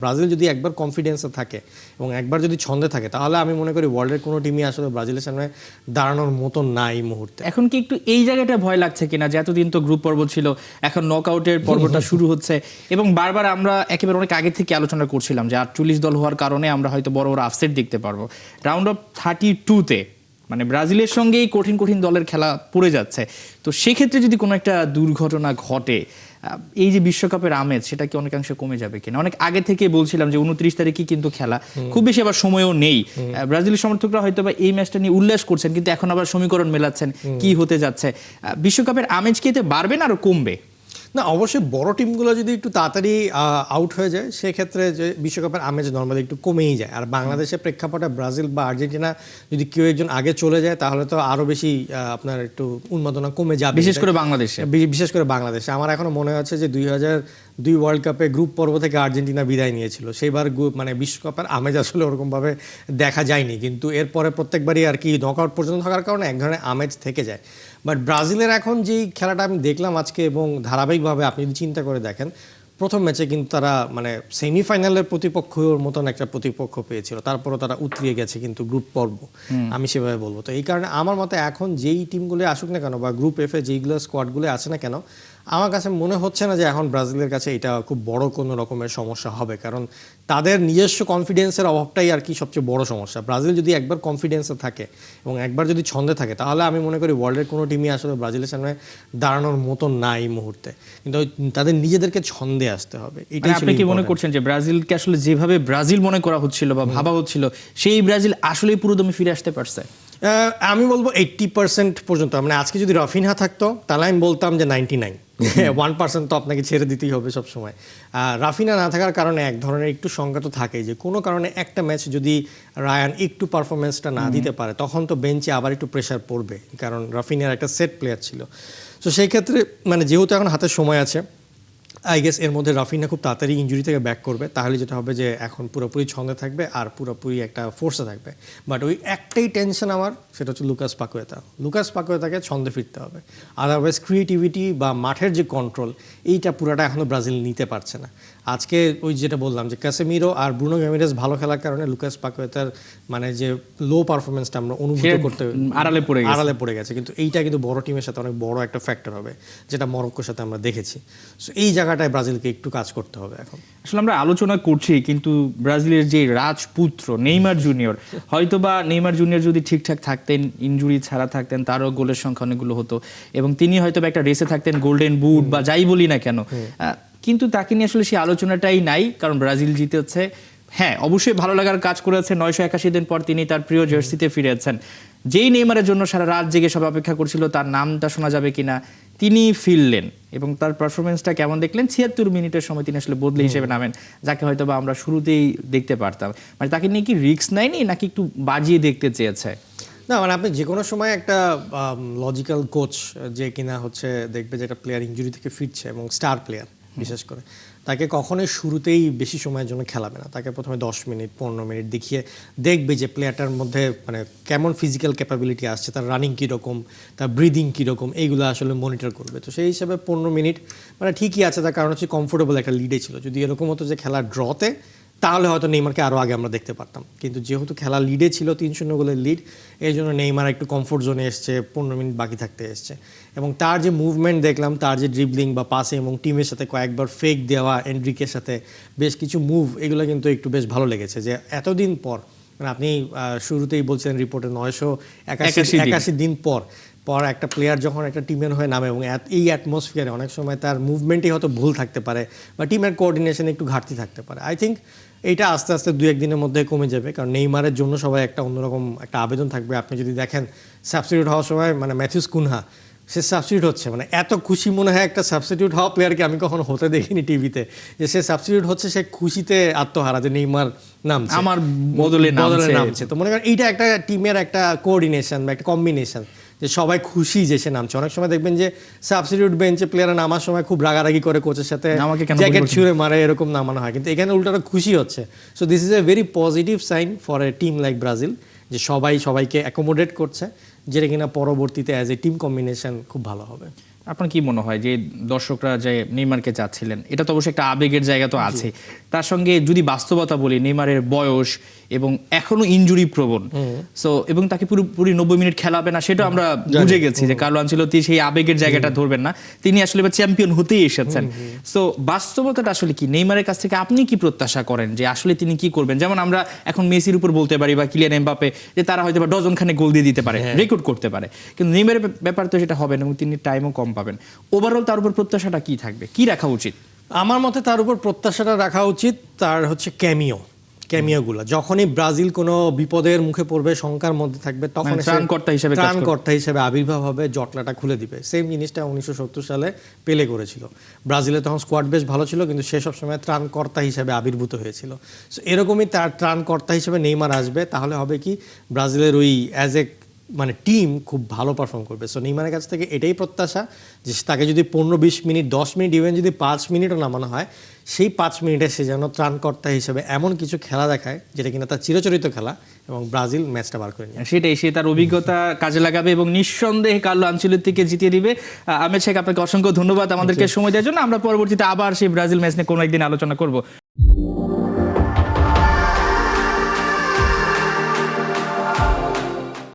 Brazil যদি একবার কনফিডেন্সে থাকে এবং একবার যদি ছন্দে থাকে তাহলে আমি মনে করি ওয়ার্ল্ডের কোনো টিমই আসলে ব্রাজিলের সামনে দাঁড়ানোর মতো না এই মুহূর্তে। এখন কি একটু এই জায়গাটা ভয় লাগছে কিনা যে এতদিন তো গ্রুপ পর্ব ছিল, এখন নকআউটের পর্বটা শুরু হচ্ছে এবং বারবার আমরা একেবারে অনেক আগে থেকে আলোচনা করছিলাম যে 48 দল হওয়ার কারণে আমরা হয়তো বড় বড় আপসেট দেখতে পারবো। রাউন্ড অফ 32-তে মানে ব্রাজিলের সঙ্গেই কঠিন কঠিন দলের খেলা পড়ে যাচ্ছে, তো সেক্ষেত্রে যদি কোনো একটা দুর্ঘটনা ঘটে এই যে বিশ্বকাপের আমেজ সেটা কি অনেকাংশে কমে যাবে কিনা? অনেক আগে থেকে বলছিলাম যে 29 তারিখে কিন্তু খেলা, খুব বেশি আবার সময়ও নেই। ব্রাজিলের সমর্থকরা হয়তো বা এই ম্যাচটা নিয়ে উল্লাস করছেন, কিন্তু এখন আবার সমীকরণ মেলাচ্ছেন কি হতে যাচ্ছে। বিশ্বকাপের আমেজ কি এতে বাড়বে না আরো কমবে? না, অবশ্যই বড় টিমগুলো যদি একটু তাড়াতাড়ি আউট হয়ে যায় সেক্ষেত্রে যে বিশ্বকাপের আমেজ নর্মালি একটু কমেই যায়। আর বাংলাদেশের প্রেক্ষাপটে ব্রাজিল বা আর্জেন্টিনা যদি কেউ একজন আগে চলে যায় তাহলে তো আরও বেশি আপনার একটু উন্মাদনা কমে যাবে, বিশেষ করে বাংলাদেশে। বিশেষ করে বাংলাদেশে আমার এখনো মনে হচ্ছে যে 2002 ওয়ার্ল্ড কাপে গ্রুপ পর্ব থেকে আর্জেন্টিনা বিদায় নিয়েছিল, সেইবার মানে বিশ্বকাপের আমেজ আসলে ওরকমভাবে দেখা যায়নি, কিন্তু এরপরে প্রত্যেকবারই আর কি নকআউট পর্যন্ত থাকার কারণে এক ধরনের আমেজ থেকে যায়। বাট ব্রাজিলের এখন যেই খেলাটা আমি দেখলাম আজকে এবং ধারাবাহিকভাবে আপনি যদি চিন্তা করে দেখেন, প্রথম ম্যাচে কিন্তু তারা মানে সেমিফাইনালের প্রতিপক্ষর মতন একটা প্রতিপক্ষ পেয়েছিল, তারপরও তারা উতরিয়ে গেছে কিন্তু গ্রুপ পর্ব, আমি সেভাবে বলবো। তো এই কারণে আমার মতে এখন যেই টিমগুলো আসুক না কেন বা গ্রুপ এফে যেইগুলো স্কোয়াডগুলো আছে না কেন, আমার কাছে মনে হচ্ছে না যে এখন ব্রাজিলের কাছে এটা খুব বড় কোনো রকমের সমস্যা হবে, কারণ তাদের নিজস্ব কনফিডেন্সের অভাবটাই আর কি সবচেয়ে বড় সমস্যা। ব্রাজিল যদি একবার কনফিডেন্সে থাকে এবং একবার যদি ছন্দে থাকে তাহলে আমি মনে করি ওয়ার্ল্ডের কোনো টিমই আসলে ব্রাজিলের সামনে দাঁড়ানোর মতো না এই মুহূর্তে, কিন্তু তাদের নিজেদেরকে ছন্দে আসতে হবে। মানে আপনি কি মনে করছেন যে ব্রাজিলকে আসলে যেভাবে ব্রাজিল মনে করা হচ্ছিল বা ভাবা হচ্ছিল সেই ব্রাজিল আসলেই পুরোদমে ফিরে আসতে পারছে? আমি বলবো 80% পর্যন্ত। মানে আজকে যদি রাফিনহা থাকতো তাহলে আমি বলতাম যে 99, 1% তো আপনাকে ছেড়ে দিতেই হবে সবসময়। রাফিনা না থাকার কারণে এক ধরনের একটু শঙ্কা তো থাকেই যে কোনো কারণে একটা ম্যাচ যদি রায়ান একটু পারফরমেন্সটা না দিতে পারে তখন তো বেঞ্চে আবার একটু প্রেশার পড়বে, কারণ রাফিনার একটা সেট প্লেয়ার ছিল। তো সেই ক্ষেত্রে মানে যেহেতু এখন হাতে সময় আছে, আই গেস এর মধ্যে রাফিনা খুব তাড়াতাড়ি ইনজুরি থেকে ব্যাক করবে, তাহলে যেটা হবে যে এখন পুরোপুরি ছন্দে থাকবে আর পুরোপুরি একটা ফোর্সে থাকবে। বাট ওই একটাই টেনশন আমার, সেটা হচ্ছে লুকাস পাকুয়েতাকে ছন্দে ফিরতে হবে, আদারওয়াইজ ক্রিয়েটিভিটি বা মাঠের যে কন্ট্রোল এইটা পুরাটা এখনও ব্রাজিল নিতে পারছে না। আজকে ওই যেটা বললাম যে ক্যাসেমিরো আর ব্রুনো গ্যামিরেজ ভালো খেলার কারণে লুকাস পাকুয়েতার মানে যে লো পারফরমেন্সটা আমরা অনুভূত করতে আড়ালে পড়ে গেছে, কিন্তু এইটা কিন্তু বড় টিমের সাথে অনেক বড় একটা ফ্যাক্টর হবে, যেটা মরক্কোর সাথে আমরা দেখেছি। সো এই জায়গাটায় ব্রাজিলকে একটু কাজ করতে হবে এখন। আসলে আমরা আলোচনা করছি, কিন্তু ব্রাজিলের যে রাজপুত্র নেইমার জুনিয়র, হয়তোবা নেইমার জুনিয়র যদি ঠিকঠাক থাকতেন, ইনজুরি ছাড়া থাকতেন, তারও গোলের সংখ্যা অনেকগুলো হতো এবং তিনি হয়তো একটা রেসে থাকতেন গোল্ডেন বুট বা যাই বলি না কেন, কিন্তু তাকে নিয়ে আসলে সেই আলোচনাটাই নাই, কারণ ব্রাজিল জিতেছে। হ্যাঁ, অবশ্যই ভালো লাগার কাজ করেছে, 981 দিন পর তিনি তার প্রিয় জার্সিতে ফিরেছেন। যেই নেইমারের জন্য সারা রাত জেগে সব অপেক্ষা করছিল তার নামটা শোনা যাবে কিনা, তিনি ফিরলেন এবং তার পারফরমেন্সটা কেমন দেখলেন? 76 মিনিটের সময় তিনি আসলে বদলে হিসেবে নামেন, যাকে হয়তো বা আমরা শুরুতেই দেখতে পারতাম। মানে তাকে নিয়ে কি রিস্ক নেয়নি নাকি একটু বাজিয়ে দেখতে চেয়েছে? না, মানে আপনি যে কোনো সময় একটা লজিক্যাল কোচ যে কিনা হচ্ছে দেখবে যে একটা প্লেয়ার ইনজুরি থেকে ফিরছে এবং স্টার প্লেয়ার বিশেষ করে, তাকে কখনোই শুরুতেই বেশি সময়ের জন্য খেলাবে না। তাকে প্রথমে 10 মিনিট 15 মিনিট দেখিয়ে দেখবে যে প্লেয়ারটার মধ্যে মানে কেমন ফিজিক্যাল ক্যাপাবিলিটি আসছে, তার রানিং কীরকম, তার ব্রিদিং কীরকম, এইগুলো আসলে মনিটর করবে। তো সেই হিসাবে 15 মিনিট মানে ঠিকই আছে, তার কারণ হচ্ছে কমফোর্টেবল একটা লিডে ছিল। যদি এরকম হতো যে খেলা ড্রতে তাহলে হয়তো নেইমারকে আরও আগে আমরা দেখতে পারতাম, কিন্তু যেহেতু খেলা লিডে ছিল 3-0 গোলের লিড, এই জন্য নেইমার একটু কমফোর্ট জোনে এসছে, 15 মিনিট বাকি থাকতে এসছে এবং তার যে মুভমেন্ট দেখলাম, তার যে ড্রিবলিং বা পাসে এবং টিমের সাথে কয়েকবার ফেক দেওয়া, এন্ড্রিকের সাথে বেশ কিছু মুভ, এগুলো কিন্তু একটু বেশ ভালো লেগেছে যে এতদিন পর, মানে আপনি শুরুতেই বলছিলেন রিপোর্টে 981 দিন পর একটা প্লেয়ার যখন একটা টিমের হয়ে নামে এবং এই অ্যাটমসফিয়ারে অনেক সময় তার মুভমেন্টই হয়তো ভুল থাকতে পারে বা টিমের কোঅর্ডিনেশনে একটু ঘাটতি থাকতে পারে। আই থিঙ্ক এইটা আস্তে আস্তে 2-1 দিনের মধ্যে কমে যাবে, কারণ নেইমারের জন্য সবাই একটা অন্যরকম একটা আবেদন থাকবে। আপনি যদি দেখেন সাবস্টিটিউট হওয়ার সময় মানে ম্যাথিউস কুনহা সে সাবস্টিটিউট হচ্ছে, মানে এত খুশি মনে হয় একটা সাবস্টিটিউট হওয়া প্লেয়ারকে আমি কখনো হতে দেখিনি টিভিতে, যে সে সাবস্টিটিউট হচ্ছে, সে খুশিতে আত্মহারা যে নেইমার নামছে, আমার বদলে নামছে। তো মনে করেন এইটা একটা টিমের একটা কোঅর্ডিনেশন বা একটা কম্বিনেশন, যে সবাই খুশি যে সে নামছে। অনেক সময় দেখবেন যে সাবস্টিটিউট বেঞ্চে প্লেয়াররা নামার সময় খুব রাগারাগি করে কোচের সাথে, জ্যাকেট ছুঁড়ে মারে, এরকম নামানো হয়, কিন্তু এখানে উল্টাটা খুশি হচ্ছে। So this is a very positive sign for a team like Brazil, যে সবাই সবাইকে অ্যাকোমোডেট করছে, যেটা কিনা পরবর্তীতে অ্যাজ এ টিম কম্বিনেশন খুব ভালো হবে। আপনার কি মনে হয় যে দর্শকরা যে নেইমারকে চাচ্ছিলেন, এটা তো অবশ্যই একটা আবেগের জায়গা তো আছে, তার সঙ্গে যদি বাস্তবতা বলি নেইমারের বয়স এবং এখনো ইনজুরি প্রবণ, সো এবং তাকে পুরোপুরি 90 মিনিট খেলাবে না সেটা আমরা বুঝে গেছি যে কার্লো আনচেলত্তি সেই আবেগের জায়গাটা ধরবেন না, তিনি আসলে চ্যাম্পিয়ন হতেই এসেছেন। সো বাস্তবতাটা আসলে কি, নেইমারের কাছ থেকে আপনি কি প্রত্যাশা করেন যে আসলে তিনি কি করবেন? যেমন আমরা এখন মেসির উপর বলতে পারি বা কিলিয়ান এমবাপে যে তারা হয়তো বা ডজন খানে গোল দিয়ে দিতে পারে, রেকর্ড করতে পারে, কিন্তু নেইমারের ব্যাপার তো সেটা হবে না এবং তিনি টাইমও কম পাবেন। ওভারঅল তার উপর প্রত্যাশাটা কি থাকবে, কি রাখা উচিত? আমার মতে তার উপর প্রত্যাশাটা রাখা উচিত তার ক্যামিওগুলো, যখনই ব্রাজিল কোনো বিপদের মুখে পড়বে, শঙ্কার মধ্যে থাকবে, তখন ত্রাণকর্তা হিসেবে আবির্ভাব হবে, জটলাটা খুলে দিবে। সেম জিনিসটা 1970 সালে পেলে করেছিল। ব্রাজিলে তখন স্কোয়াড বেশ ভালো ছিল, কিন্তু সে সবসময় ত্রাণকর্তা হিসেবে আবির্ভূত হয়েছিল। সো এরকমই তার ত্রাণকর্তা হিসেবে নেইমার আসবে, তাহলে হবে কি ব্রাজিলের ওই অ্যাজ এ টিম খুব ভালো পারফর্ম করবে। সো নেইমারের কাছ থেকে এটাই প্রত্যাশা যে তাকে যদি 15-20 মিনিট, 10 মিনিট, ইভেন যদি 5 মিনিটও নামানো হয়, সেই 5 মিনিটে সে যেন ত্রাণকর্তা হিসেবে এমন কিছু খেলা দেখায় যেটা কিনা তার চিরচরিত খেলা, এবং ব্রাজিল ম্যাচটা বার করে নিয়ে সেটাই, সে তার অভিজ্ঞতা কাজে লাগাবে এবং নিঃসন্দেহে কার্লো আনচেলত্তিকে জিতিয়ে দিবে। আহমেদ শেখ, আপনাকে অসংখ্য ধন্যবাদ আমাদেরকে সময় দেওয়ার জন্য। আমরা পরবর্তীতে আবার সেই ব্রাজিল ম্যাচ নিয়ে কোনো একদিন আলোচনা করব।